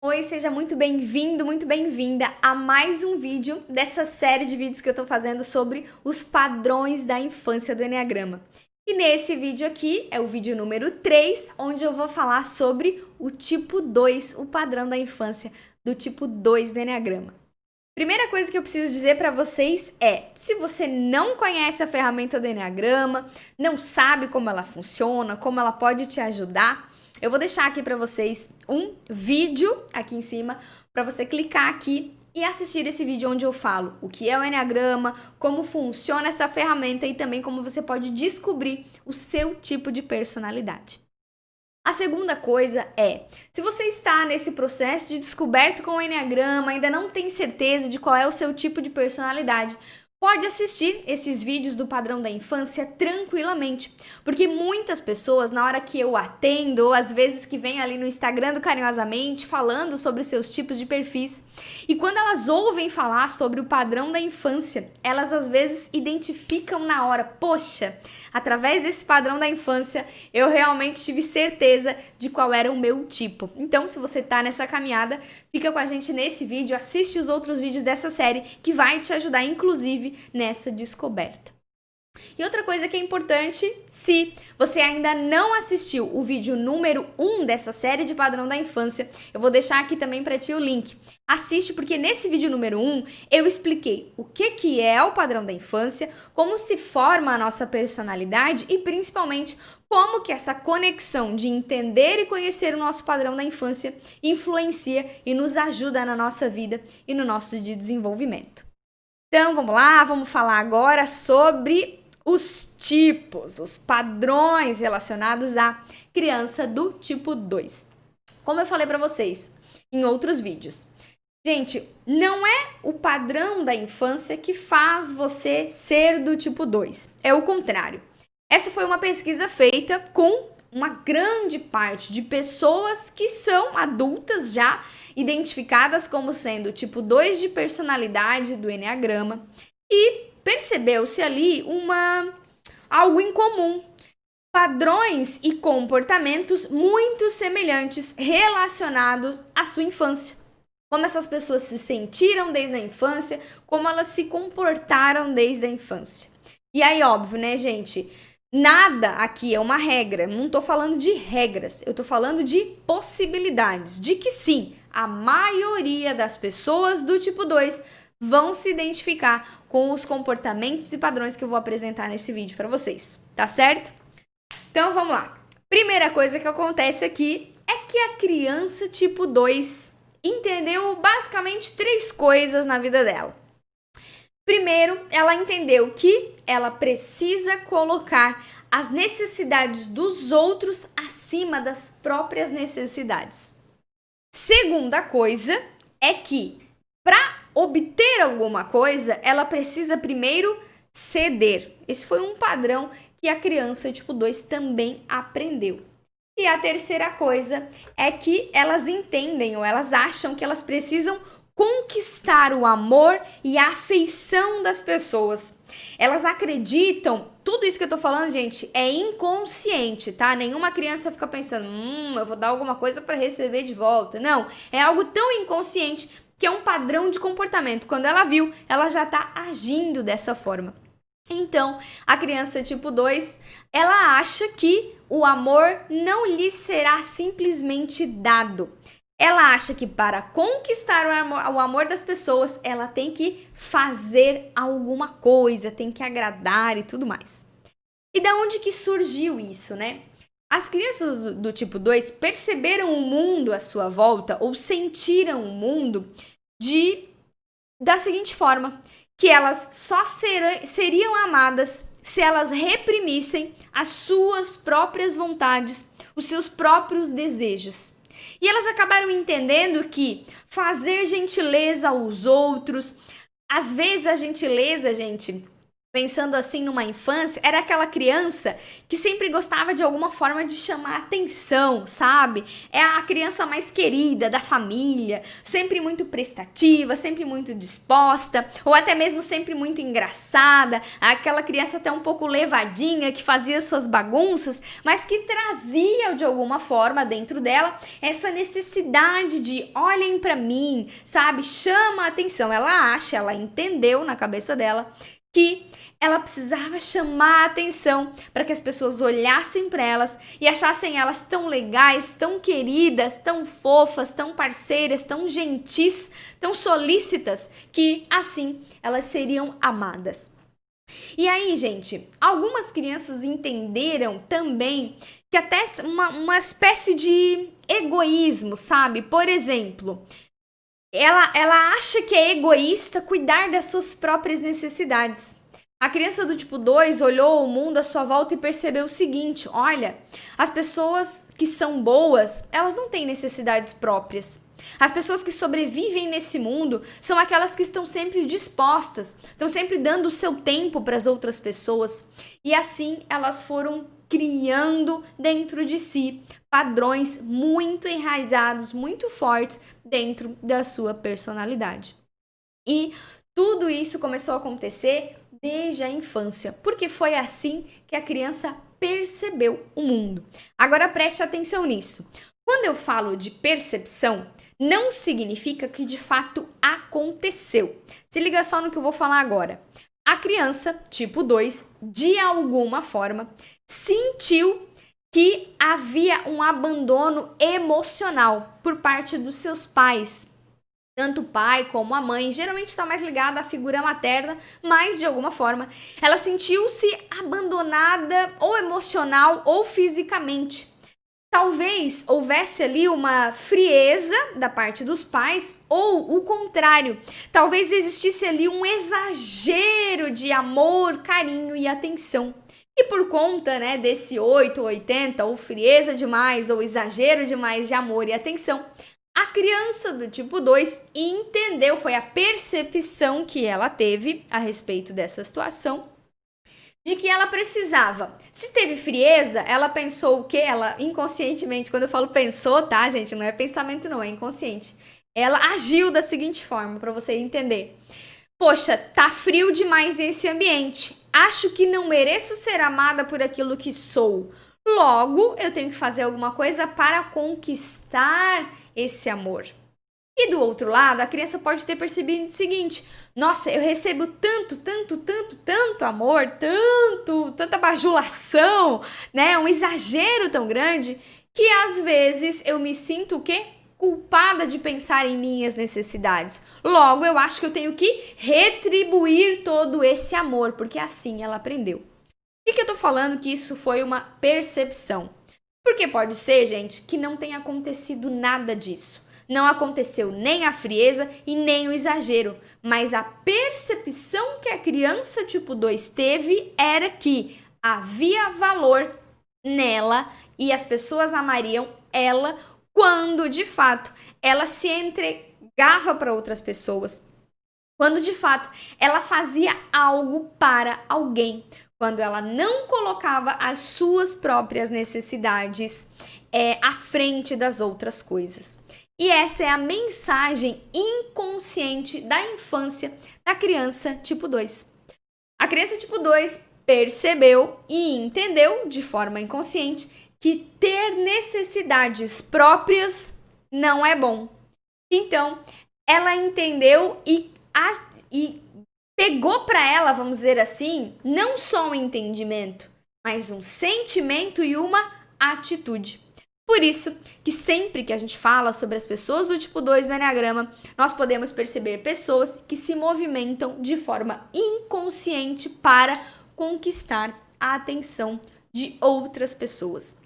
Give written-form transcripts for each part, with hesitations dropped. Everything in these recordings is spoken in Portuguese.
Oi, seja muito bem-vindo, muito bem-vinda a mais um vídeo dessa série de vídeos que eu tô fazendo sobre os padrões da infância do Eneagrama. E nesse vídeo aqui é o vídeo número 3, onde eu vou falar sobre o tipo 2, o padrão da infância do tipo 2 do Eneagrama. Primeira coisa que eu preciso dizer para vocês é, se você não conhece a ferramenta do Eneagrama, não sabe como ela funciona, como ela pode te ajudar, eu vou deixar aqui para vocês um vídeo aqui em cima para você clicar aqui e assistir esse vídeo onde eu falo o que é o Eneagrama, como funciona essa ferramenta e também como você pode descobrir o seu tipo de personalidade. A segunda coisa é, se você está nesse processo de descoberta com o Eneagrama, ainda não tem certeza de qual é o seu tipo de personalidade, pode assistir esses vídeos do padrão da infância tranquilamente, porque muitas pessoas, na hora que eu atendo, ou às vezes que vem ali no Instagram do Carinhosamente, falando sobre seus tipos de perfis, e quando elas ouvem falar sobre o padrão da infância, elas às vezes identificam na hora, poxa, através desse padrão da infância, eu realmente tive certeza de qual era o meu tipo. Então, se você tá nessa caminhada, fica com a gente nesse vídeo, assiste os outros vídeos dessa série, que vai te ajudar, inclusive, nessa descoberta. E outra coisa que é importante, se você ainda não assistiu o vídeo número 1 dessa série de padrão da infância, eu vou deixar aqui também para ti o link. Assiste porque nesse vídeo número 1 eu expliquei o que é o padrão da infância, como se forma a nossa personalidade e principalmente como que essa conexão de entender e conhecer o nosso padrão da infância influencia e nos ajuda na nossa vida e no nosso desenvolvimento. Então vamos lá, vamos falar agora sobre os tipos, os padrões relacionados à criança do tipo 2. Como eu falei para vocês em outros vídeos, gente, não é o padrão da infância que faz você ser do tipo 2, é o contrário. Essa foi uma pesquisa feita com uma grande parte de pessoas que são adultas já, identificadas como sendo tipo 2 de personalidade do Eneagrama, e percebeu-se ali algo em comum, padrões e comportamentos muito semelhantes relacionados à sua infância. Como essas pessoas se sentiram desde a infância, como elas se comportaram desde a infância. E aí, óbvio, né, gente? Nada aqui é uma regra, não tô falando de regras, eu tô falando de possibilidades, de que sim, a maioria das pessoas do tipo 2 vão se identificar com os comportamentos e padrões que eu vou apresentar nesse vídeo para vocês, tá certo? Então vamos lá. Primeira coisa que acontece aqui é que a criança tipo 2 entendeu basicamente 3 coisas na vida dela. Primeiro, ela entendeu que ela precisa colocar as necessidades dos outros acima das próprias necessidades. Segunda coisa é que, para obter alguma coisa, ela precisa primeiro ceder. Esse foi um padrão que a criança tipo 2 também aprendeu. E a terceira coisa é que elas entendem ou elas acham que elas precisam conquistar o amor e a afeição das pessoas. Elas acreditam, tudo isso que eu tô falando, gente, é inconsciente, tá? Nenhuma criança fica pensando, eu vou dar alguma coisa para receber de volta. Não, é algo tão inconsciente que é um padrão de comportamento. Quando ela viu, ela já tá agindo dessa forma. Então, a criança tipo 2, ela acha que o amor não lhe será simplesmente dado. Ela acha que para conquistar o amor das pessoas, ela tem que fazer alguma coisa, tem que agradar e tudo mais. E da onde que surgiu isso, né? As crianças do tipo 2 perceberam o mundo à sua volta ou sentiram o mundo da seguinte forma, que elas só seriam amadas se elas reprimissem as suas próprias vontades, os seus próprios desejos. E elas acabaram entendendo que fazer gentileza aos outros, às vezes a gentileza, gente, Pensando assim numa infância, era aquela criança que sempre gostava de alguma forma de chamar atenção, sabe? É a criança mais querida da família, sempre muito prestativa, sempre muito disposta, ou até mesmo sempre muito engraçada, aquela criança até um pouco levadinha que fazia suas bagunças, mas que trazia de alguma forma dentro dela essa necessidade de olhem pra mim, sabe? Chama a atenção. Ela entendeu na cabeça dela que ela precisava chamar a atenção para que as pessoas olhassem para elas e achassem elas tão legais, tão queridas, tão fofas, tão parceiras, tão gentis, tão solícitas, que assim elas seriam amadas. E aí, gente, algumas crianças entenderam também que até uma espécie de egoísmo, sabe? Por exemplo, ela acha que é egoísta cuidar das suas próprias necessidades. A criança do tipo 2 olhou o mundo à sua volta e percebeu o seguinte: olha, as pessoas que são boas, elas não têm necessidades próprias. As pessoas que sobrevivem nesse mundo são aquelas que estão sempre dispostas, estão sempre dando o seu tempo para as outras pessoas. E assim elas foram criando dentro de si padrões muito enraizados, muito fortes dentro da sua personalidade. E tudo isso começou a acontecer desde a infância, porque foi assim que a criança percebeu o mundo. Agora preste atenção nisso. Quando eu falo de percepção, não significa que de fato aconteceu. Se liga só no que eu vou falar agora. A criança, tipo 2, de alguma forma, sentiu que havia um abandono emocional por parte dos seus pais. Tanto o pai como a mãe, geralmente está mais ligada à figura materna, mas de alguma forma ela sentiu-se abandonada ou emocional ou fisicamente. Talvez houvesse ali uma frieza da parte dos pais ou o contrário. Talvez existisse ali um exagero de amor, carinho e atenção. E por conta, né, desse 8 ou 80, ou frieza demais, ou exagero demais de amor e atenção, a criança do tipo 2 entendeu, foi a percepção que ela teve a respeito dessa situação, de que ela precisava. Se teve frieza, ela pensou o quê? Ela inconscientemente, quando eu falo pensou, tá, gente? Não é pensamento não, é inconsciente. Ela agiu da seguinte forma, para você entender. Poxa, tá frio demais esse ambiente. Acho que não mereço ser amada por aquilo que sou. Logo, eu tenho que fazer alguma coisa para conquistar esse amor. E do outro lado, a criança pode ter percebido o seguinte: nossa, eu recebo tanto amor, tanta bajulação, né? Um exagero tão grande que às vezes eu me sinto o quê? Culpada de pensar em minhas necessidades. Logo, eu acho que eu tenho que retribuir todo esse amor, porque assim ela aprendeu. Por que eu tô falando que isso foi uma percepção? Porque pode ser, gente, que não tenha acontecido nada disso. Não aconteceu nem a frieza e nem o exagero, mas a percepção que a criança tipo 2 teve era que havia valor nela e as pessoas amariam ela quando, de fato, ela se entregava para outras pessoas. Quando, de fato, ela fazia algo para alguém. Quando ela não colocava as suas próprias necessidades à frente das outras coisas. E essa é a mensagem inconsciente da infância da criança tipo 2. A criança tipo 2 percebeu e entendeu de forma inconsciente que ter necessidades próprias não é bom. Então, ela entendeu e pegou para ela, vamos dizer assim, não só um entendimento, mas um sentimento e uma atitude. Por isso que sempre que a gente fala sobre as pessoas do tipo 2 no Enneagrama, nós podemos perceber pessoas que se movimentam de forma inconsciente para conquistar a atenção de outras pessoas.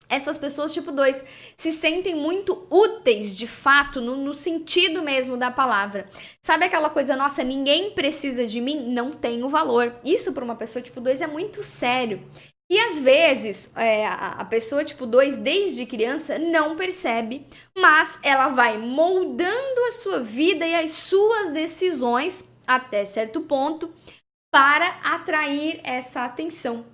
Essas pessoas tipo 2 se sentem muito úteis, de fato, no sentido mesmo da palavra. Sabe aquela coisa, nossa, ninguém precisa de mim? Não tenho valor. Isso para uma pessoa tipo 2 é muito sério. E às vezes, a pessoa tipo 2, desde criança, não percebe, mas ela vai moldando a sua vida e as suas decisões, até certo ponto, para atrair essa atenção.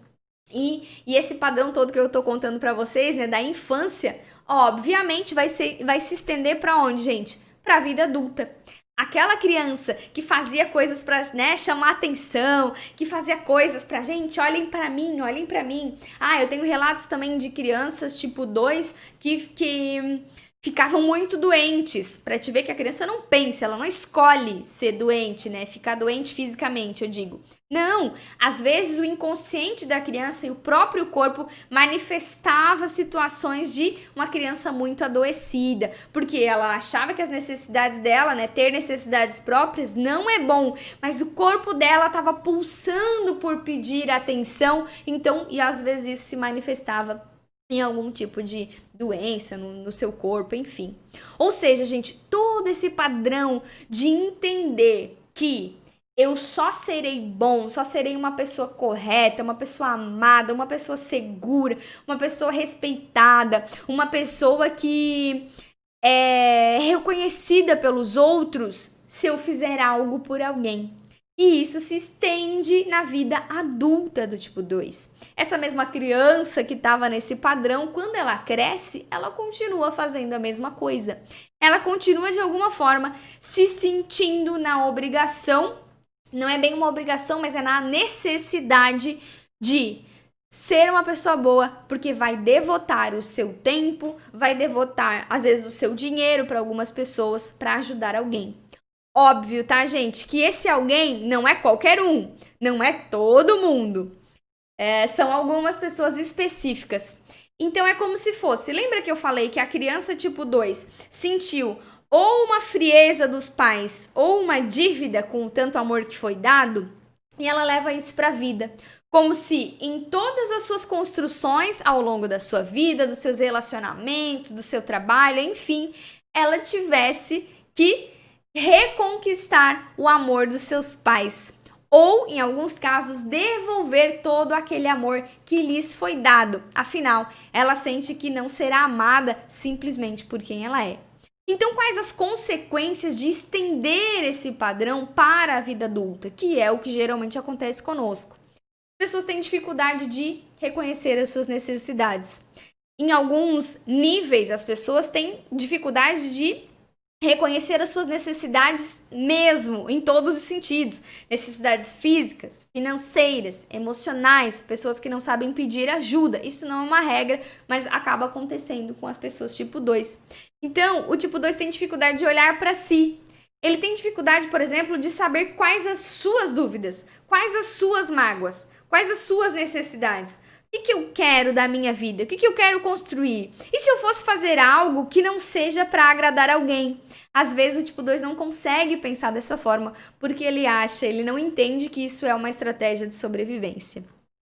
E esse padrão todo que eu tô contando para vocês, né, da infância, obviamente vai se estender para onde, gente? Para a vida adulta. Aquela criança que fazia coisas para, né, chamar atenção, que fazia coisas pra gente, olhem pra mim, olhem pra mim. Ah, eu tenho relatos também de crianças tipo 2 que ficavam muito doentes, pra te ver que a criança não pensa, ela não escolhe ser doente, né? Ficar doente fisicamente, eu digo. Não, às vezes o inconsciente da criança e o próprio corpo manifestava situações de uma criança muito adoecida, porque ela achava que as necessidades dela, né, ter necessidades próprias não é bom, mas o corpo dela estava pulsando por pedir atenção, então, e às vezes isso se manifestava em algum tipo de doença no seu corpo, enfim. Ou seja, gente, todo esse padrão de entender que eu só serei bom, só serei uma pessoa correta, uma pessoa amada, uma pessoa segura, uma pessoa respeitada, uma pessoa que é reconhecida pelos outros se eu fizer algo por alguém. E isso se estende na vida adulta do tipo 2. Essa mesma criança que estava nesse padrão, quando ela cresce, ela continua fazendo a mesma coisa. Ela continua, de alguma forma, se sentindo na obrigação, não é bem uma obrigação, mas é na necessidade de ser uma pessoa boa, porque vai devotar o seu tempo, vai devotar, às vezes, o seu dinheiro para algumas pessoas para ajudar alguém. Óbvio, tá, gente, que esse alguém não é qualquer um, não é todo mundo. São algumas pessoas específicas. Então é como se fosse, lembra que eu falei que a criança tipo 2 sentiu ou uma frieza dos pais ou uma dívida com o tanto amor que foi dado, e ela leva isso para a vida. Como se em todas as suas construções ao longo da sua vida, dos seus relacionamentos, do seu trabalho, enfim, ela tivesse que reconquistar o amor dos seus pais. Ou, em alguns casos, devolver todo aquele amor que lhes foi dado. Afinal, ela sente que não será amada simplesmente por quem ela é. Então, quais as consequências de estender esse padrão para a vida adulta? Que é o que geralmente acontece conosco. As pessoas têm dificuldade de reconhecer as suas necessidades. Em alguns níveis, as pessoas têm dificuldade de reconhecer as suas necessidades mesmo, em todos os sentidos. Necessidades físicas, financeiras, emocionais, pessoas que não sabem pedir ajuda. Isso não é uma regra, mas acaba acontecendo com as pessoas tipo 2. Então, o tipo 2 tem dificuldade de olhar para si. Ele tem dificuldade, por exemplo, de saber quais as suas dúvidas, quais as suas mágoas, quais as suas necessidades. O que eu quero da minha vida? O que eu quero construir? E se eu fosse fazer algo que não seja para agradar alguém? Às vezes o tipo 2 não consegue pensar dessa forma, porque ele não entende que isso é uma estratégia de sobrevivência.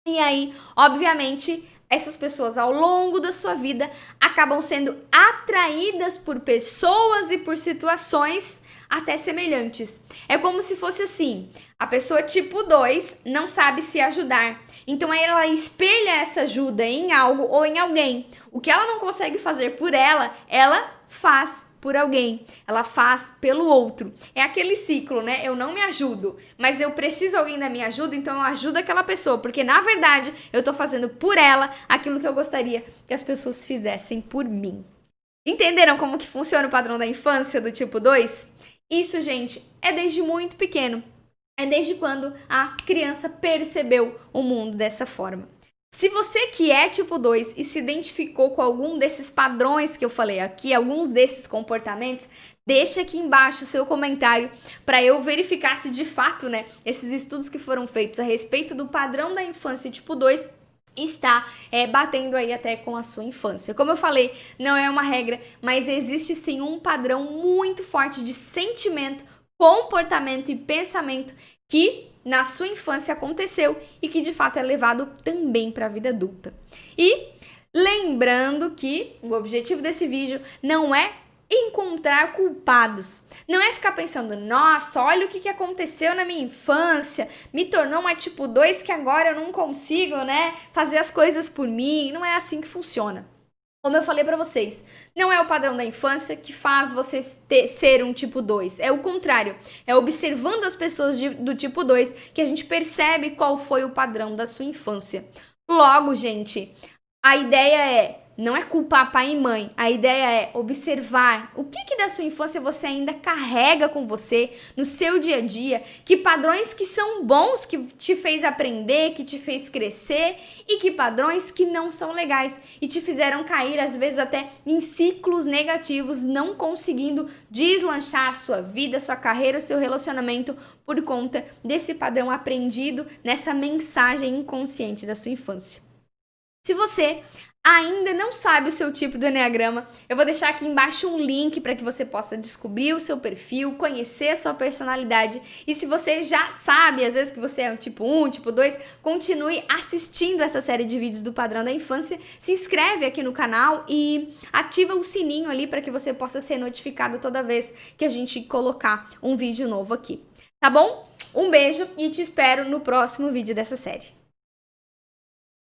E aí, obviamente, essas pessoas ao longo da sua vida acabam sendo atraídas por pessoas e por situações até semelhantes. É como se fosse assim, a pessoa tipo 2 não sabe se ajudar. Então aí ela espelha essa ajuda em algo ou em alguém. O que ela não consegue fazer por ela, ela faz por alguém. Ela faz pelo outro. É aquele ciclo, né? Eu não me ajudo, mas eu preciso de alguém da minha ajuda, então eu ajudo aquela pessoa, porque na verdade eu tô fazendo por ela aquilo que eu gostaria que as pessoas fizessem por mim. Entenderam como que funciona o padrão da infância do tipo 2? Isso, gente, é desde muito pequeno. É desde quando a criança percebeu o mundo dessa forma. Se você que é tipo 2 e se identificou com algum desses padrões que eu falei aqui, alguns desses comportamentos, deixa aqui embaixo o seu comentário para eu verificar se de fato, né, esses estudos que foram feitos a respeito do padrão da infância tipo 2 está batendo aí até com a sua infância. Como eu falei, não é uma regra, mas existe sim um padrão muito forte de sentimento, comportamento e pensamento que na sua infância aconteceu e que de fato é levado também para a vida adulta. E lembrando que o objetivo desse vídeo não é encontrar culpados. Não é ficar pensando, nossa, olha o que aconteceu na minha infância, me tornou uma tipo 2 que agora eu não consigo, né, fazer as coisas por mim. Não é assim que funciona. Como eu falei pra vocês, não é o padrão da infância que faz você ser um tipo 2. É o contrário. É observando as pessoas do tipo 2 que a gente percebe qual foi o padrão da sua infância. Logo, gente, a ideia não é culpar pai e mãe, a ideia é observar o que da sua infância você ainda carrega com você no seu dia a dia, que padrões que são bons, que te fez aprender, que te fez crescer, e que padrões que não são legais e te fizeram cair, às vezes até em ciclos negativos, não conseguindo deslanchar a sua vida, sua carreira, o seu relacionamento por conta desse padrão aprendido nessa mensagem inconsciente da sua infância. Se você ainda não sabe o seu tipo do Enneagrama, eu vou deixar aqui embaixo um link para que você possa descobrir o seu perfil, conhecer a sua personalidade. E se você já sabe, às vezes, que você é um tipo 1, tipo 2, continue assistindo essa série de vídeos do Padrão da Infância, se inscreve aqui no canal e ativa o sininho ali para que você possa ser notificado toda vez que a gente colocar um vídeo novo aqui. Tá bom? Um beijo e te espero no próximo vídeo dessa série.